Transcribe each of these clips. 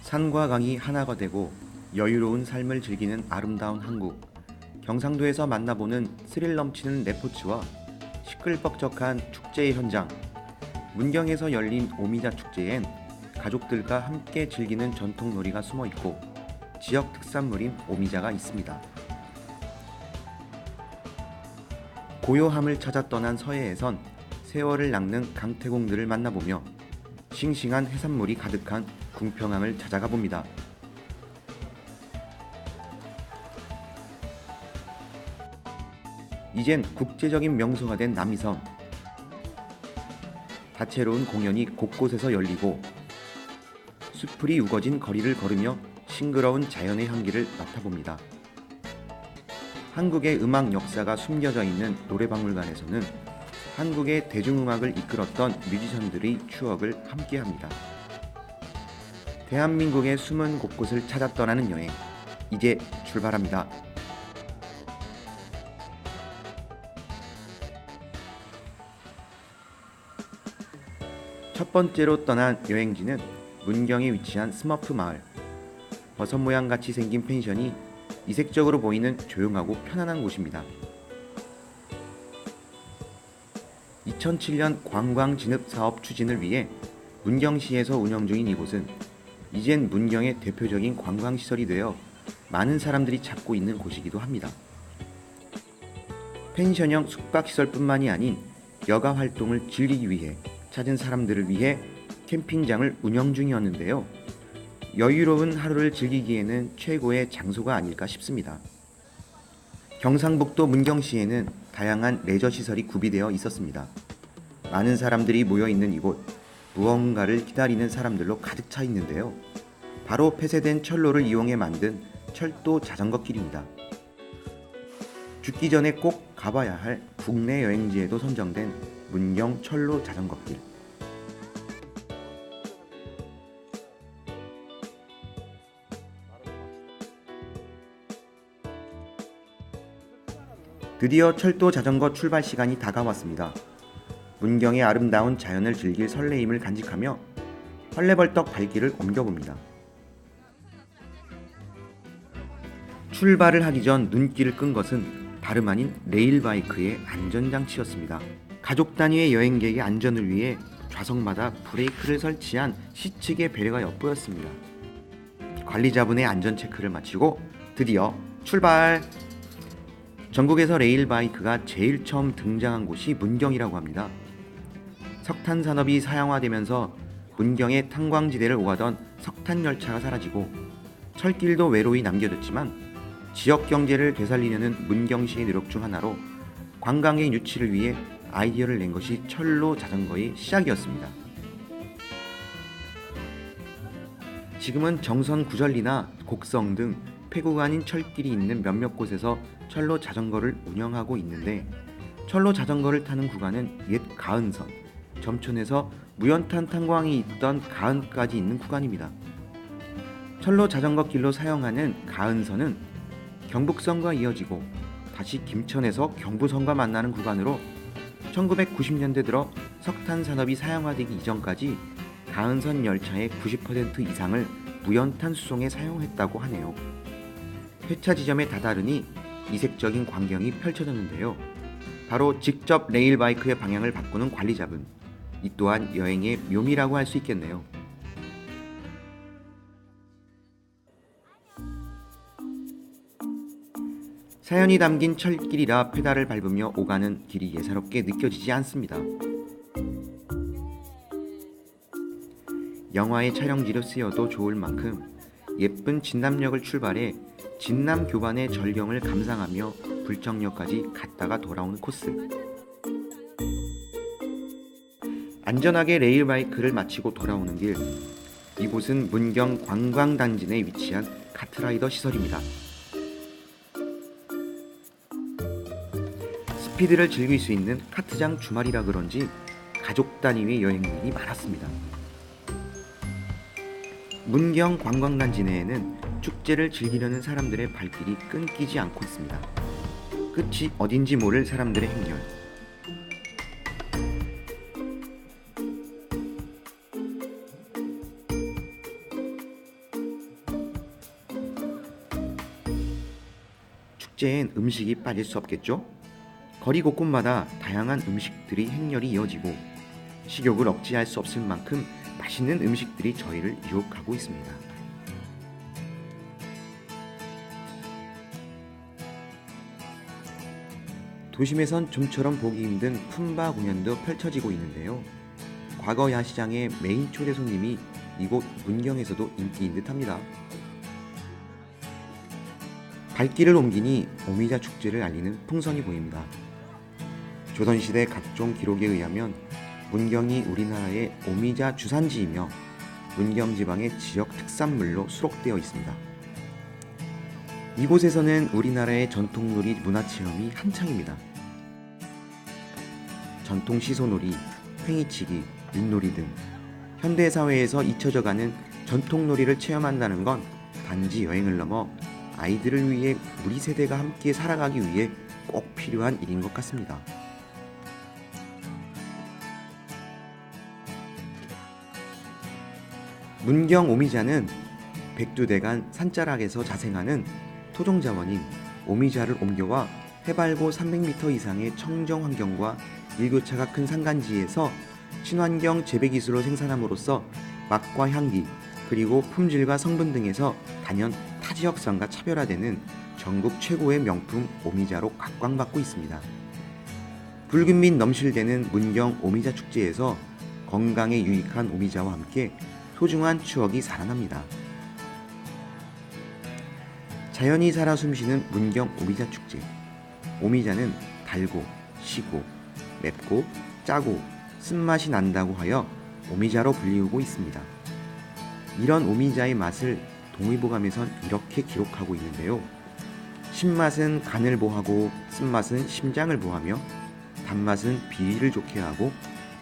산과 강이 하나가 되고 여유로운 삶을 즐기는 아름다운 한국. 경상도에서 만나보는 스릴 넘치는 레포츠와 시끌벅적한 축제의 현장. 문경에서 열린 오미자 축제엔 가족들과 함께 즐기는 전통 놀이가 숨어 있고 지역 특산물인 오미자가 있습니다. 고요함을 찾아 떠난 서해에선 세월을 낚는 강태공들을 만나보며 싱싱한 해산물이 가득한 궁평항을 찾아가 봅니다. 이젠 국제적인 명소가 된 남이섬. 다채로운 공연이 곳곳에서 열리고 수풀이 우거진 거리를 걸으며 싱그러운 자연의 향기를 맡아봅니다. 한국의 음악 역사가 숨겨져 있는 노래박물관에서는 한국의 대중음악을 이끌었던 뮤지션들의 추억을 함께합니다. 대한민국의 숨은 곳곳을 찾아 떠나는 여행, 이제 출발합니다. 첫 번째로 떠난 여행지는 문경에 위치한 스머프 마을. 버섯 모양같이 생긴 펜션이 이색적으로 보이는 조용하고 편안한 곳입니다. 2007년 관광 진입 사업 추진을 위해 문경시에서 운영 중인 이곳은 이젠 문경의 대표적인 관광시설이 되어 많은 사람들이 찾고 있는 곳이기도 합니다. 펜션형 숙박시설뿐만이 아닌 여가 활동을 즐기기 위해 찾은 사람들을 위해 캠핑장을 운영 중이었는데요. 여유로운 하루를 즐기기에는 최고의 장소가 아닐까 싶습니다. 경상북도 문경시에는 다양한 레저 시설이 구비되어 있었습니다. 많은 사람들이 모여 있는 이곳, 무언가를 기다리는 사람들로 가득 차 있는데요. 바로 폐쇄된 철로를 이용해 만든 철도 자전거 길입니다. 죽기 전에 꼭 가봐야 할 국내 여행지에도 선정된 문경 철로 자전거 길. 드디어 철도 자전거 출발 시간이 다가왔습니다. 문경의 아름다운 자연을 즐길 설레임을 간직하며 헐레벌떡 발길을 옮겨봅니다. 출발을 하기 전 눈길을 끈 것은 다름 아닌 레일바이크의 안전장치였습니다. 가족 단위의 여행객의 안전을 위해 좌석마다 브레이크를 설치한 시측의 배려가 엿보였습니다. 관리자분의 안전 체크를 마치고 드디어 출발! 전국에서 레일바이크가 제일 처음 등장한 곳이 문경이라고 합니다. 석탄 산업이 사양화되면서 문경의 탄광지대를 오가던 석탄 열차가 사라지고 철길도 외로이 남겨졌지만 지역 경제를 되살리려는 문경시의 노력 중 하나로 관광의 유치를 위해 아이디어를 낸 것이 철로 자전거의 시작이었습니다. 지금은 정선 구절리나 곡성 등 폐구가 아닌 철길이 있는 몇몇 곳에서 철로 자전거를 운영하고 있는데 철로 자전거를 타는 구간은 옛 가은선, 점촌에서 무연탄 탄광이 있던 가은까지 있는 구간입니다. 철로 자전거 길로 사용하는 가은선은 경북선과 이어지고 다시 김천에서 경부선과 만나는 구간으로 1990년대 들어 석탄 산업이 사양화되기 이전까지 가은선 열차의 90% 이상을 무연탄 수송에 사용했다고 하네요. 회차 지점에 다다르니 이색적인 광경이 펼쳐졌는데요. 바로 직접 레일바이크의 방향을 바꾸는 관리자분. 이 또한 여행의 묘미라고 할 수 있겠네요. 사연이 담긴 철길이라 페달을 밟으며 오가는 길이 예사롭게 느껴지지 않습니다. 영화의 촬영지로 쓰여도 좋을 만큼 예쁜 진남역을 출발해 진남 교반의 절경을 감상하며 불청역까지 갔다가 돌아오는 코스. 안전하게 레일바이크를 마치고 돌아오는 길. 이곳은 문경 관광단지 내 위치한 카트라이더 시설입니다. 스피드를 즐길 수 있는 카트장 주말이라 그런지 가족 단위의 여행객이 많았습니다. 문경 관광단지 내에는 축제를 즐기려는 사람들의 발길이 끊기지 않고 있습니다. 끝이 어딘지 모를 사람들의 행렬. 축제엔 음식이 빠질 수 없겠죠? 거리 곳곳마다 다양한 음식들이 행렬이 이어지고 식욕을 억제할 수 없을 만큼 맛있는 음식들이 저희를 유혹하고 있습니다. 도심에선 좀처럼 보기 힘든 품바 공연도 펼쳐지고 있는데요. 과거 야시장의 메인 초대 손님이 이곳 문경에서도 인기인 듯합니다. 발길을 옮기니 오미자 축제를 알리는 풍선이 보입니다. 조선시대 각종 기록에 의하면 문경이 우리나라의 오미자 주산지이며 문경 지방의 지역 특산물로 수록되어 있습니다. 이곳에서는 우리나라의 전통놀이 문화체험이 한창입니다. 전통 시소놀이, 팽이치기, 윷놀이 등 현대사회에서 잊혀져가는 전통놀이를 체험한다는 건 단지 여행을 넘어 아이들을 위해 우리 세대가 함께 살아가기 위해 꼭 필요한 일인 것 같습니다. 문경 오미자는 백두대간 산자락에서 자생하는 토종자원인 오미자를 옮겨와 해발고 300m 이상의 청정 환경과 일교차가 큰 산간지에서 친환경 재배기술로 생산함으로써 맛과 향기 그리고 품질과 성분 등에서 단연 타지역산과 차별화되는 전국 최고의 명품 오미자로 각광받고 있습니다. 붉은 빛 넘실대는 문경 오미자 축제에서 건강에 유익한 오미자와 함께 소중한 추억이 살아납니다. 자연이 살아 숨쉬는 문경 오미자 축제. 오미자는 달고, 시고, 맵고, 짜고, 쓴맛이 난다고 하여 오미자로 불리우고 있습니다. 이런 오미자의 맛을 동의보감에선 이렇게 기록하고 있는데요. 신맛은 간을 보하고 쓴맛은 심장을 보하며 단맛은 비위를 좋게 하고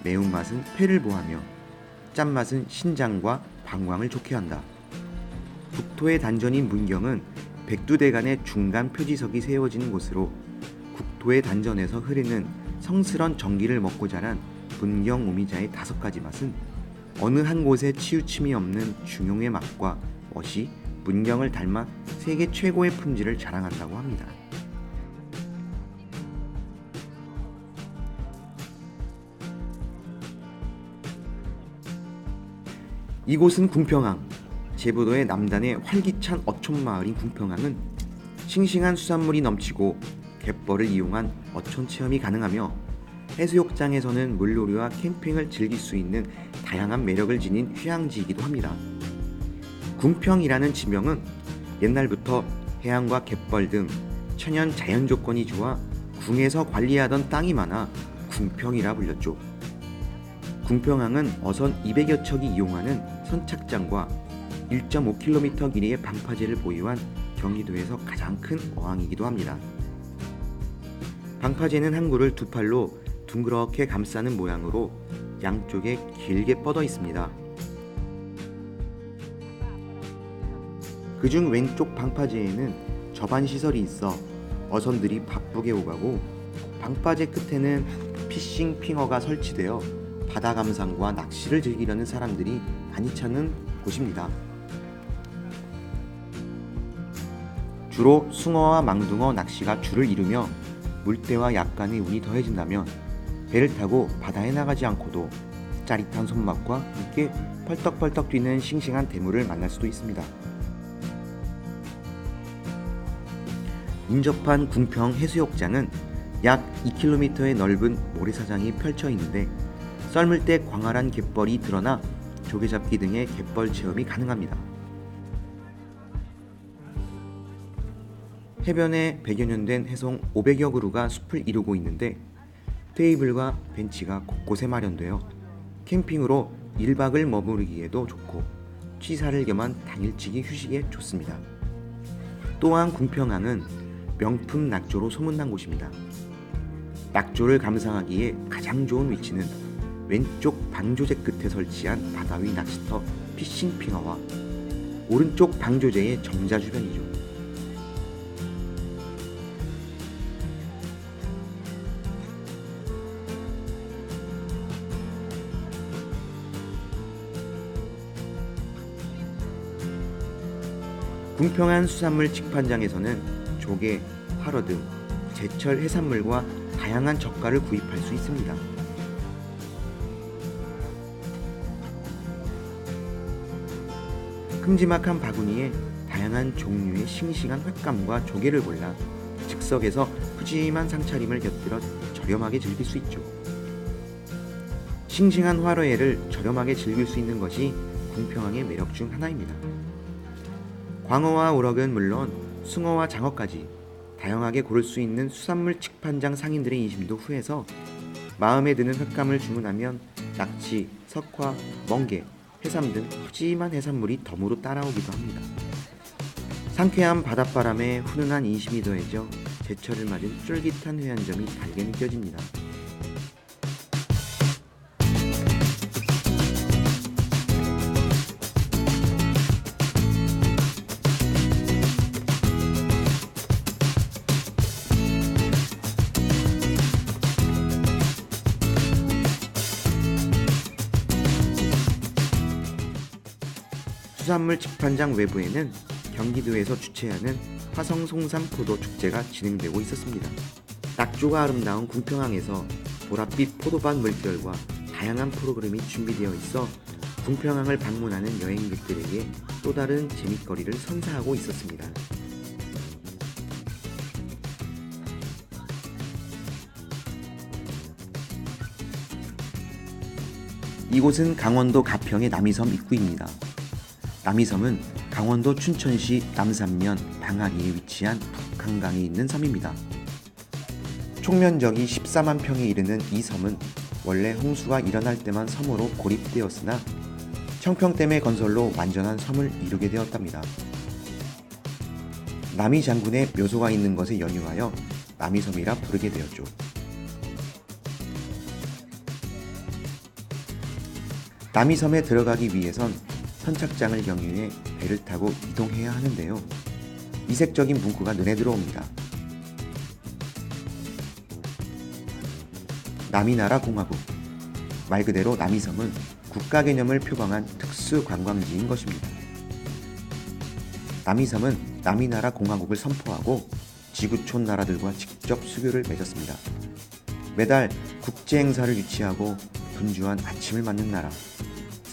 매운맛은 폐를 보하며 짠맛은 신장과 방광을 좋게 한다. 국토의 단전인 문경은 백두대간의 중간 표지석이 세워진 곳으로 국토의 단전에서 흐르는 성스런 전기를 먹고 자란 문경 오미자의 5가지 맛은 어느 한 곳에 치우침이 없는 중용의 맛과 멋이 문경을 닮아 세계 최고의 품질을 자랑한다고 합니다. 이곳은 궁평항, 제부도의 남단의 활기찬 어촌마을인 궁평항은 싱싱한 수산물이 넘치고 갯벌을 이용한 어촌 체험이 가능하며 해수욕장에서는 물놀이와 캠핑을 즐길 수 있는 다양한 매력을 지닌 휴양지이기도 합니다. 궁평이라는 지명은 옛날부터 해안과 갯벌 등 천연 자연 조건이 좋아 궁에서 관리하던 땅이 많아 궁평이라 불렸죠. 궁평항은 어선 200여 척이 이용하는 선착장과 1.5km 길이의 방파제를 보유한 경기도에서 가장 큰 어항이기도 합니다. 방파제는 항구를 두 팔로 둥그렇게 감싸는 모양으로 양쪽에 길게 뻗어 있습니다. 그중 왼쪽 방파제에는 저반 시설이 있어 어선들이 바쁘게 오가고 방파제 끝에는 피싱 핑어가 설치되어 바다 감상과 낚시를 즐기려는 사람들이 많이 찾는 곳입니다. 주로 숭어와 망둥어 낚시가 주를 이루며 물때와 약간의 운이 더해진다면 배를 타고 바다에 나가지 않고도 짜릿한 손맛과 함께 펄떡펄떡 뛰는 싱싱한 대물을 만날 수도 있습니다. 인접한 궁평 해수욕장은 약 2km의 넓은 모래사장이 펼쳐 있는데 썰물 때 광활한 갯벌이 드러나 조개잡기 등의 갯벌 체험이 가능합니다. 해변에 100여 년 된 해송 500여 그루가 숲을 이루고 있는데 테이블과 벤치가 곳곳에 마련되어 캠핑으로 1박을 머무르기에도 좋고 취사를 겸한 당일치기 휴식에 좋습니다. 또한 궁평항은 명품 낙조로 소문난 곳입니다. 낙조를 감상하기에 가장 좋은 위치는 왼쪽 방조제 끝에 설치한 바다 위 낚시터 피싱 핑어와 오른쪽 방조제의 정자 주변이죠. 궁평한 수산물 직판장에서는 조개, 활어 등 제철 해산물과 다양한 젓갈을 구입할 수 있습니다. 큼지막한 바구니에 다양한 종류의 싱싱한 횟감과 조개를 골라 즉석에서 푸짐한 상차림을 곁들여 저렴하게 즐길 수 있죠. 싱싱한 화로회를 저렴하게 즐길 수 있는 것이 궁평항의 매력 중 하나입니다. 광어와 우럭은 물론 숭어와 장어까지 다양하게 고를 수 있는 수산물 직판장 상인들의 인심도 후해서 마음에 드는 횟감을 주문하면 낙지, 석화, 멍게, 해삼 등 푸짐한 해산물이 덤으로 따라오기도 합니다. 상쾌한 바닷바람에 훈훈한 인심이 더해져 제철을 맞은 쫄깃한 회한점이 달게 느껴집니다. 수산물 직판장 외부에는 경기도에서 주최하는 화성 송삼 포도 축제가 진행되고 있었습니다. 낙조가 아름다운 궁평항에서 보랏빛 포도밭 물결과 다양한 프로그램이 준비되어 있어 궁평항을 방문하는 여행객들에게 또 다른 재미거리를 선사하고 있었습니다. 이곳은 강원도 가평의 남이섬 입구입니다. 남이섬은 강원도 춘천시 남산면 방아리에 위치한 북한강에 있는 섬입니다. 총면적이 14만 평에 이르는 이 섬은 원래 홍수가 일어날 때만 섬으로 고립되었으나 청평댐의 건설로 완전한 섬을 이루게 되었답니다. 남이 장군의 묘소가 있는 것에 연유하여 남이섬이라 부르게 되었죠. 남이섬에 들어가기 위해선 선착장을 경유해 배를 타고 이동해야 하는데요. 이색적인 문구가 눈에 들어옵니다. 남이나라 공화국. 말 그대로 남이섬은 국가 개념을 표방한 특수 관광지인 것입니다. 남이섬은 남이나라 공화국을 선포하고 지구촌 나라들과 직접 수교를 맺었습니다. 매달 국제 행사를 유치하고 분주한 아침을 맞는 나라.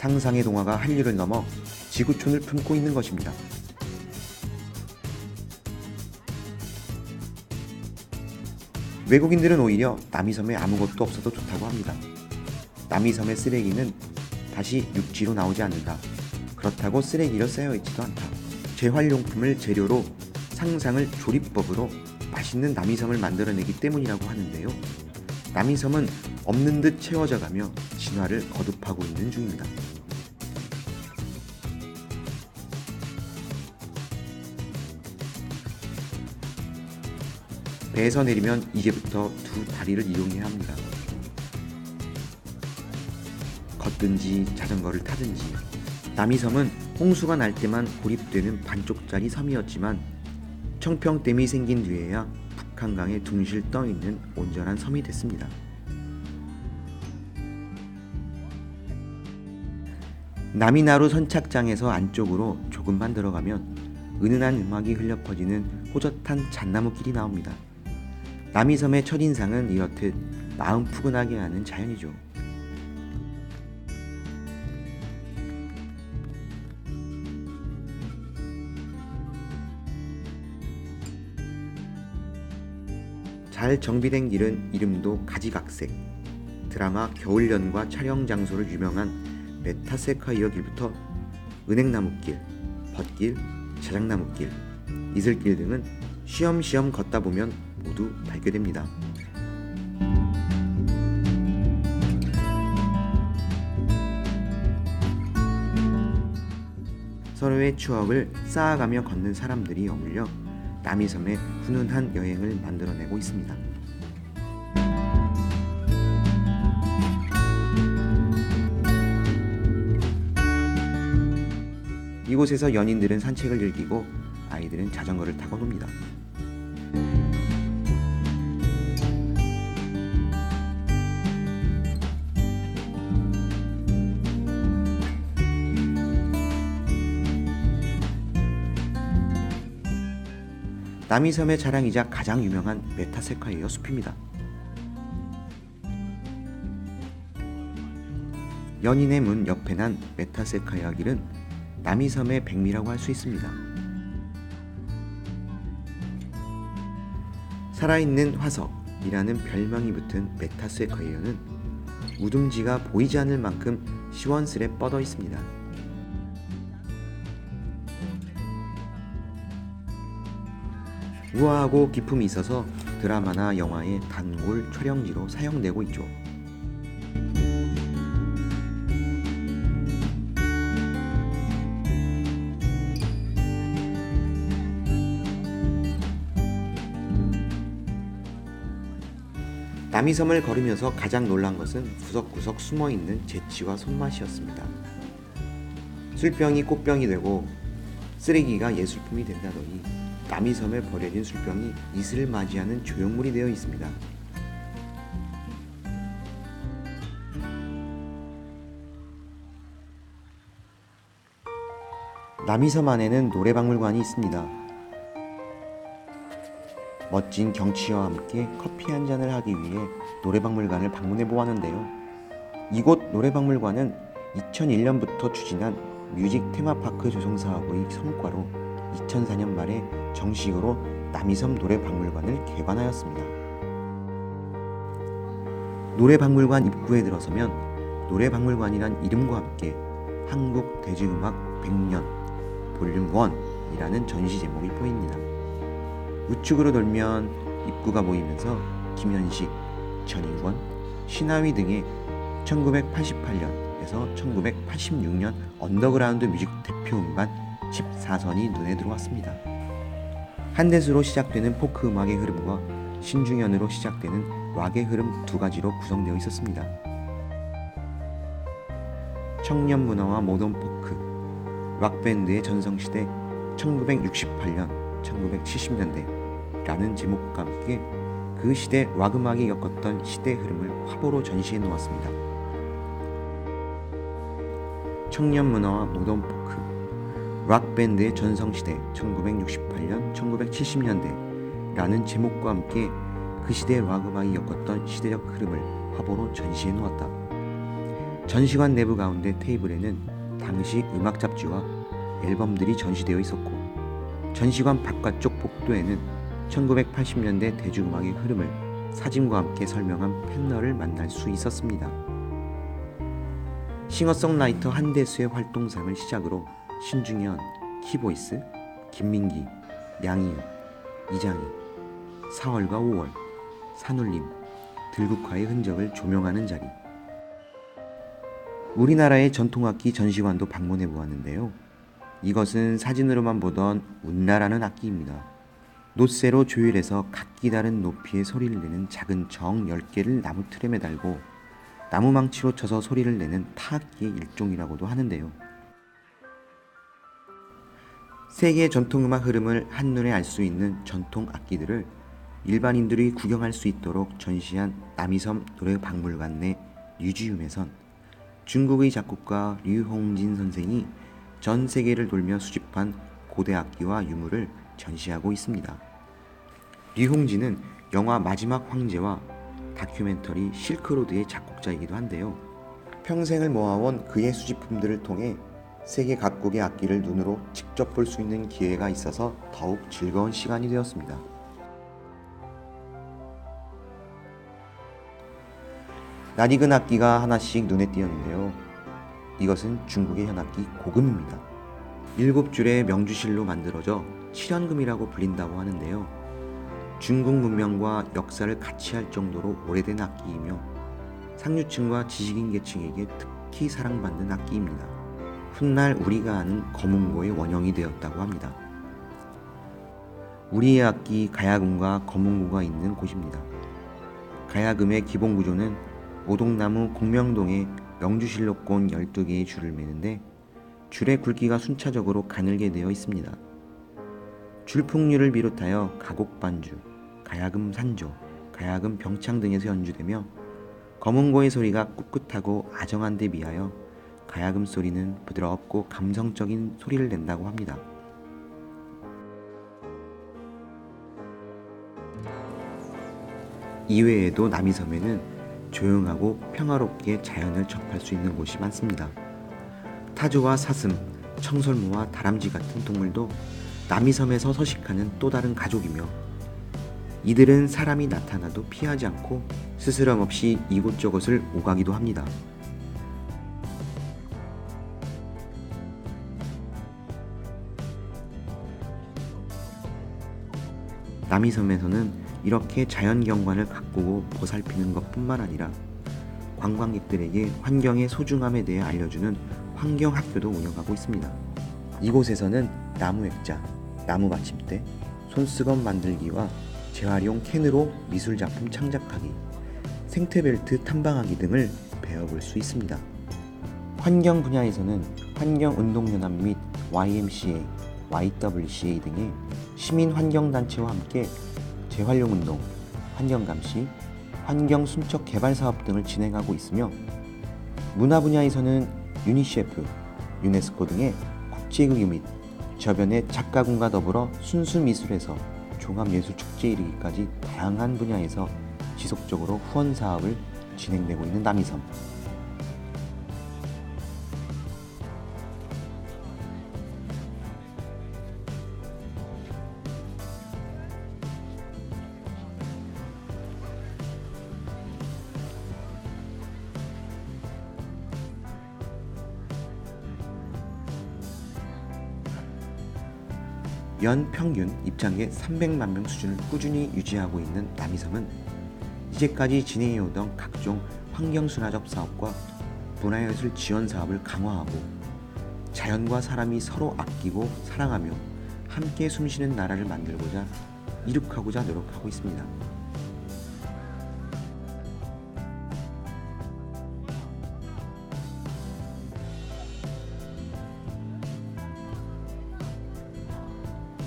상상의 동화가 한류를 넘어 지구촌을 품고 있는 것입니다. 외국인들은 오히려 남이섬에 아무것도 없어도 좋다고 합니다. 남이섬의 쓰레기는 다시 육지로 나오지 않는다. 그렇다고 쓰레기로 쌓여있지도 않다. 재활용품을 재료로 상상을 조리법으로 맛있는 남이섬을 만들어내기 때문이라고 하는데요. 남이섬은 없는 듯 채워져가며 진화를 거듭하고 있는 중입니다. 배에서 내리면 이제부터 두 다리를 이용해야 합니다. 걷든지 자전거를 타든지. 남이섬은 홍수가 날 때만 고립되는 반쪽짜리 섬이었지만 청평댐이 생긴 뒤에야 북한강에 둥실 떠있는 온전한 섬이 됐습니다. 남이나루 선착장에서 안쪽으로 조금만 들어가면 은은한 음악이 흘려 퍼지는 호젓한 잣나무길이 나옵니다. 남이섬의 첫인상은 이렇듯 마음 푸근하게 하는 자연이죠. 잘 정비된 길은 이름도 가지각색. 드라마 겨울연과 촬영 장소로 유명한 메타세콰이어 길부터 은행나무길, 벚길, 자작나무길, 이슬길 등은 쉬엄쉬엄 걷다 보면 모두 발견됩니다. 서로의 추억을 쌓아가며 걷는 사람들이 어울려 남이섬의 훈훈한 여행을 만들어내고 있습니다. 이곳에서 연인들은 산책을 즐기고 아이들은 자전거를 타고 놉니다. 남이섬의 자랑이자 가장 유명한 메타세콰이어 숲입니다. 연인의 문 옆에 난 메타세콰이어 길은 남이섬의 백미라고 할 수 있습니다. 살아있는 화석이라는 별명이 붙은 메타세콰이어는 우둥지가 보이지 않을 만큼 시원스레 뻗어 있습니다. 우아하고 기품이 있어서 드라마나 영화의 단골 촬영지로 사용되고 있죠. 남이섬을 걸으면서 가장 놀란 것은 구석구석 숨어있는 재치와 손맛이었습니다. 술병이 꽃병이 되고 쓰레기가 예술품이 된다더니 남이섬에 버려진 술병이 이슬을 맞이하는 조형물이 되어 있습니다. 남이섬 안에는 노래박물관이 있습니다. 멋진 경치와 함께 커피 한 잔을 하기 위해 노래박물관을 방문해 보았는데요. 이곳 노래박물관은 2001년부터 추진한 뮤직 테마파크 조성 사업의 성과로 2004년 말에 정식으로 남이섬 노래박물관을 개관하였습니다. 노래박물관 입구에 들어서면 노래박물관이란 이름과 함께 한국 대중음악 100년 볼륨 1이라는 전시 제목이 보입니다. 우측으로 돌면 입구가 보이면서 김현식, 전인권, 신하위 등의 1988년에서 1986년 언더그라운드 뮤직 대표 음반 14선이 눈에 들어왔습니다. 한대수로 시작되는 포크 음악의 흐름과 신중현으로 시작되는 락의 흐름 두 가지로 구성되어 있었습니다. 청년 문화와 모던 포크, 락밴드의 전성시대 1968년, 1970년대라는 제목과 함께 그 시대 락음악이 겪었던 시대 흐름을 화보로 전시해 놓았습니다. 청년 문화와 모던 포크, 락밴드의 전성시대 1968년, 1970년대라는 제목과 함께 그 시대 락음악이 겪었던 시대적 흐름을 화보로 전시해 놓았다. 전시관 내부 가운데 테이블에는 당시 음악 잡지와 앨범들이 전시되어 있었고, 전시관 바깥쪽 복도에는 1980년대 대중음악의 흐름을 사진과 함께 설명한 패널을 만날 수 있었습니다. 싱어송라이터 한대수의 활동상을 시작으로 신중현, 키보이스, 김민기, 양희은, 이장희, 4월과 5월, 산울림, 들국화의 흔적을 조명하는 자리. 우리나라의 전통악기 전시관도 방문해 보았는데요. 이것은 사진으로만 보던 운라라는 악기입니다. 놋쇠로 조율해서 각기 다른 높이의 소리를 내는 작은 정 10개를 나무 틀에 매달고 나무망치로 쳐서 소리를 내는 타악기의 일종이라고도 하는데요. 세계의 전통음악 흐름을 한눈에 알 수 있는 전통 악기들을 일반인들이 구경할 수 있도록 전시한 남이섬 노래박물관 내 뮤지엄에선 중국의 작곡가 류홍진 선생이 전 세계를 돌며 수집한 고대 악기와 유물을 전시하고 있습니다. 류홍진은 영화 마지막 황제와 다큐멘터리 실크로드의 작곡자이기도 한데요. 평생을 모아온 그의 수집품들을 통해 세계 각국의 악기를 눈으로 직접 볼 수 있는 기회가 있어서 더욱 즐거운 시간이 되었습니다. 낯익은 악기가 하나씩 눈에 띄었는데요. 이것은 중국의 현악기 고금입니다. 7줄의 명주실로 만들어져 7현금이라고 불린다고 하는데요. 중국 문명과 역사를 같이 할 정도로 오래된 악기이며 상류층과 지식인 계층에게 특히 사랑받는 악기입니다. 훗날 우리가 아는 거문고의 원형이 되었다고 합니다. 우리의 악기 가야금과 거문고가 있는 곳입니다. 가야금의 기본 구조는 오동나무 공명동에 명주실록곤 12개의 줄을 매는데 줄의 굵기가 순차적으로 가늘게 되어 있습니다. 줄풍류를 비롯하여 가곡반주, 가야금 산조, 가야금 병창 등에서 연주되며 거문고의 소리가 꿋꿋하고 아정한 데 비하여 가야금 소리는 부드럽고 감성적인 소리를 낸다고 합니다. 이외에도 남이섬에는 조용하고 평화롭게 자연을 접할 수 있는 곳이 많습니다. 타조와 사슴, 청설모와 다람쥐 같은 동물도 남이섬에서 서식하는 또 다른 가족이며, 이들은 사람이 나타나도 피하지 않고 스스럼 없이 이곳저곳을 오가기도 합니다. 남이섬에서는 이렇게 자연경관을 가꾸고 보살피는 것뿐만 아니라 관광객들에게 환경의 소중함에 대해 알려주는 환경학교도 운영하고 있습니다. 이곳에서는 나무 액자, 나무 받침대, 손수건 만들기와 재활용 캔으로 미술작품 창작하기, 생태벨트 탐방하기 등을 배워볼 수 있습니다. 환경 분야에서는 환경운동연합 및 YMCA, YWCA 등의 시민환경단체와 함께 재활용운동, 환경감시, 환경순척 개발 사업 등을 진행하고 있으며, 문화 분야에서는 유니셰프, 유네스코 등의 국제의류 및 저변의 작가군과 더불어 순수미술에서 종합예술축제에 이르기까지 다양한 분야에서 지속적으로 후원 사업을 진행되고 있는 남이섬. 연 평균 입장객 300만 명 수준을 꾸준히 유지하고 있는 남이섬은 이제까지 진행해오던 각종 환경순화적 사업과 문화예술 지원 사업을 강화하고 자연과 사람이 서로 아끼고 사랑하며 함께 숨쉬는 나라를 만들고자 이룩하고자 노력하고 있습니다.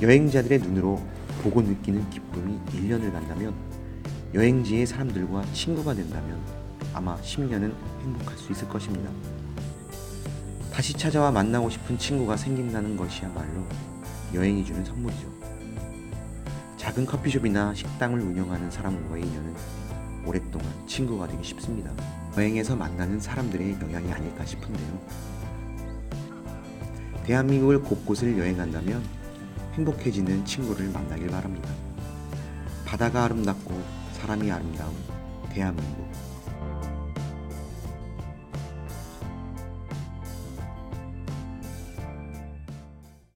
여행자들의 눈으로 보고 느끼는 기쁨이 1년을 간다면, 여행지의 사람들과 친구가 된다면 아마 10년은 행복할 수 있을 것입니다. 다시 찾아와 만나고 싶은 친구가 생긴다는 것이야말로 여행이 주는 선물이죠. 작은 커피숍이나 식당을 운영하는 사람과의 인연은 오랫동안 친구가 되기 쉽습니다. 여행에서 만나는 사람들의 영향이 아닐까 싶은데요. 대한민국을 곳곳을 여행한다면 행복해지는 친구를 만나길 바랍니다. 바다가 아름답고 사람이 아름다운 대한민국.